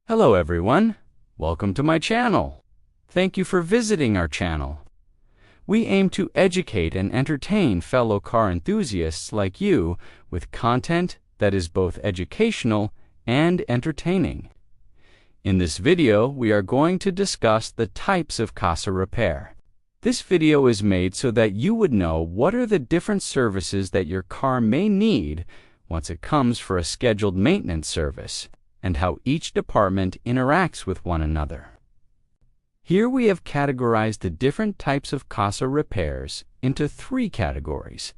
Hello everyone, welcome to my channel. Thank you for visiting our channel. We aim to educate and entertain fellow car enthusiasts like you with content that is both educational and entertaining. In this video, we are going to discuss the types of Casa repair. This video is made so that you would know what are the different services that your car may need once it comes for a scheduled maintenance service, and how each department interacts with one another. Here we have categorized the different types of Casa repairs into 3 categories: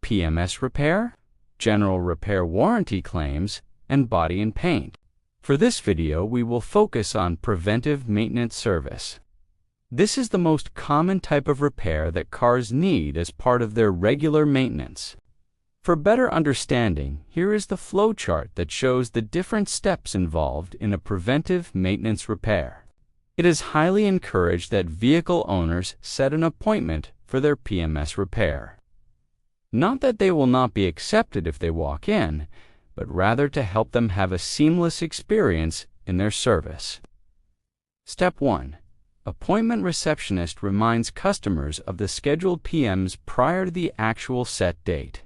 PMS repair, general repair warranty claims, and body and paint. For this video, we will focus on preventive maintenance service. This is the most common type of repair that cars need as part of their regular maintenance. For better understanding, here is the flow chart that shows the different steps involved in a preventive maintenance repair. It is highly encouraged that vehicle owners set an appointment for their PMS repair. Not that they will not be accepted if they walk in, but rather to help them have a seamless experience in their service. Step 1. Appointment receptionist reminds customers of the scheduled PMs prior to the actual set date.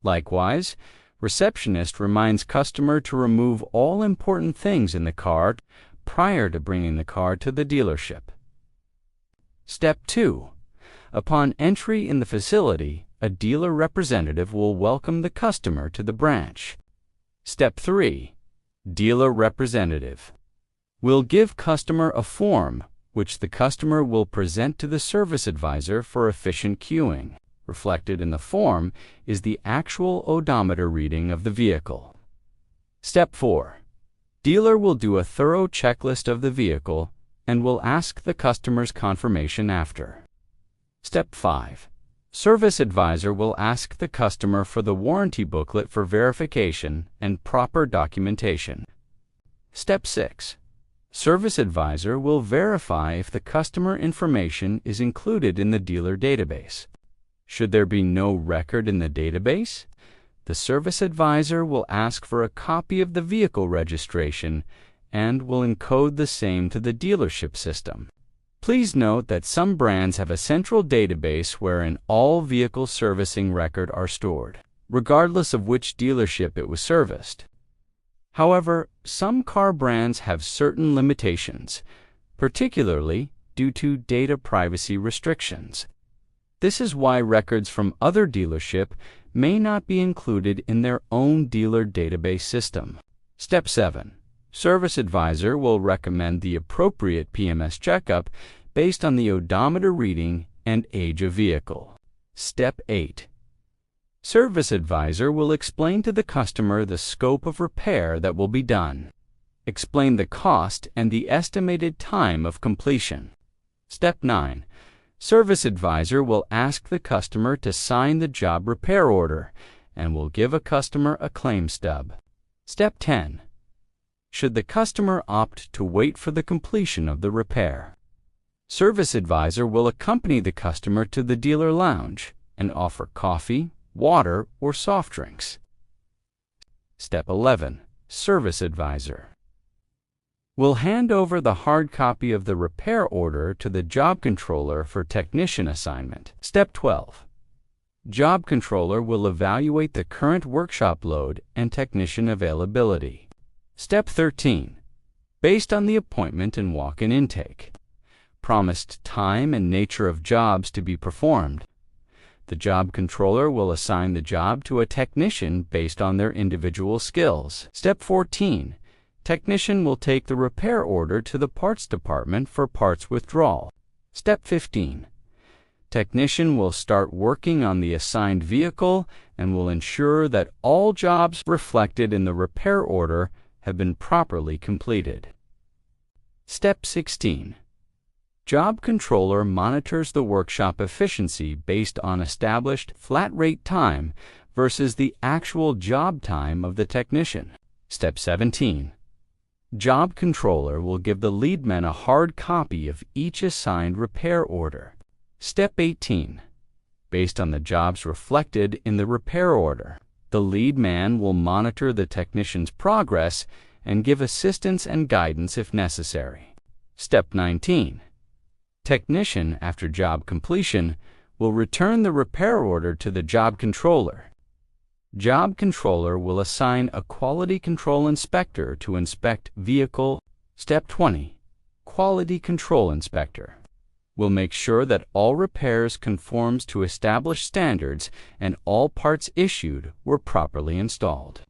Likewise, receptionist reminds customer to remove all important things in the car prior to bringing the car to the dealership. Step 2. Upon entry in the facility, a dealer representative will welcome the customer to the branch. Step 3. Dealer representative will give customer a form which the customer will present to the service advisor for efficient queuing. Reflected in the form is the actual odometer reading of the vehicle. Step 4. Dealer will do a thorough checklist of the vehicle and will ask the customer's confirmation after. Step 5. Service advisor will ask the customer for the warranty booklet for verification and proper documentation. Step 6. Service advisor will verify if the customer information is included in the dealer database. Should there be no record in the database, the service advisor will ask for a copy of the vehicle registration and will encode the same to the dealership system. Please note that some brands have a central database wherein all vehicle servicing records are stored, regardless of which dealership it was serviced. However, some car brands have certain limitations, particularly due to data privacy restrictions. This is why records from other dealerships may not be included in their own dealer database system. Step 7. Service advisor will recommend the appropriate PMS checkup based on the odometer reading and age of vehicle. Step 8. Service advisor will explain to the customer the scope of repair that will be done. Explain the cost and the estimated time of completion. Step 9. Service advisor will ask the customer to sign the job repair order and will give a customer a claim stub. Step 10. Should the customer opt to wait for the completion of the repair, service advisor will accompany the customer to the dealer lounge and offer coffee, water, or soft drinks. Step 11. Service advisor will hand over the hard copy of the repair order to the job controller for technician assignment. Step 12. Job controller will evaluate the current workshop load and technician availability. Step 13. Based on the appointment and walk-in intake, promised time and nature of jobs to be performed, the job controller will assign the job to a technician based on their individual skills. Step 14. Technician will take the repair order to the parts department for parts withdrawal. Step 15. Technician will start working on the assigned vehicle and will ensure that all jobs reflected in the repair order have been properly completed. Step 16. Job controller monitors the workshop efficiency based on established flat rate time versus the actual job time of the technician. Step 17. Job controller will give the lead man a hard copy of each assigned repair order. Step 18. Based on the jobs reflected in the repair order, the lead man will monitor the technician's progress and give assistance and guidance if necessary. Step 19. Technician, after job completion, will return the repair order to the job controller. Job controller will assign a quality control inspector to inspect vehicle. Step 20. Quality control inspector will make sure that all repairs conforms to established standards and all parts issued were properly installed.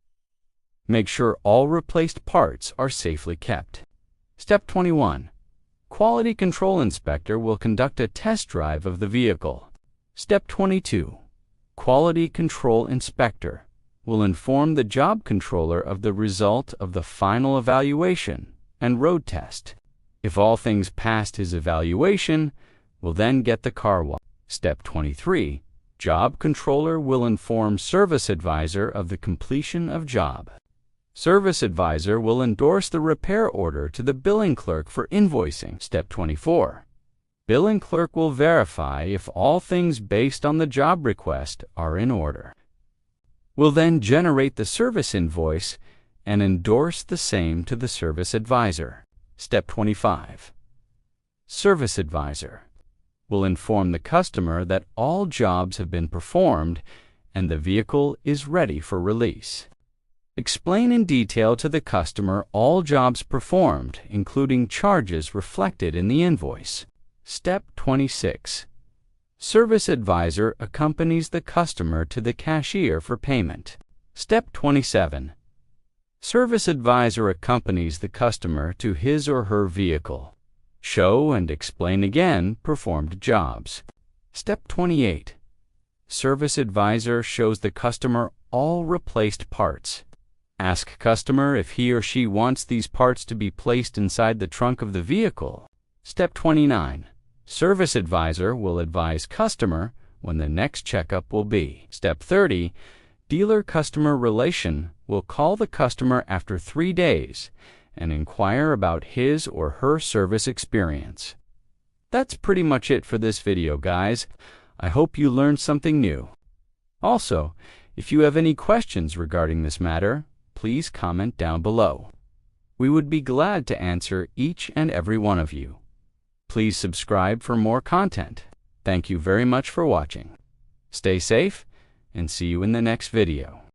Make sure all replaced parts are safely kept. Step 21. Quality control inspector will conduct a test drive of the vehicle. Step 22. Quality control inspector will inform the job controller of the result of the final evaluation and road test. If all things passed his evaluation, we'll then get the car washed. Step 23. Job controller will inform service advisor of the completion of job. Service advisor will endorse the repair order to the billing clerk for invoicing. Step 24. Billing clerk will verify if all things based on the job request are in order. We'll then generate the service invoice and endorse the same to the service advisor. Step 25. Service advisor will inform the customer that all jobs have been performed and the vehicle is ready for release. Explain in detail to the customer all jobs performed, including charges reflected in the invoice. Step 26. Service advisor accompanies the customer to the cashier for payment. Step 27. Service advisor accompanies the customer to his or her vehicle. Show and explain again performed jobs. Step 28. Service advisor shows the customer all replaced parts. Ask customer if he or she wants these parts to be placed inside the trunk of the vehicle. Step 29. Service advisor will advise customer when the next checkup will be. Step 30. Dealer-customer relation will call the customer after 3 days and inquire about his or her service experience. That's pretty much it for this video, guys. I hope you learned something new. Also, if you have any questions regarding this matter, please comment down below. We would be glad to answer each and every one of you. Please subscribe for more content. Thank you very much for watching. Stay safe and see you in the next video.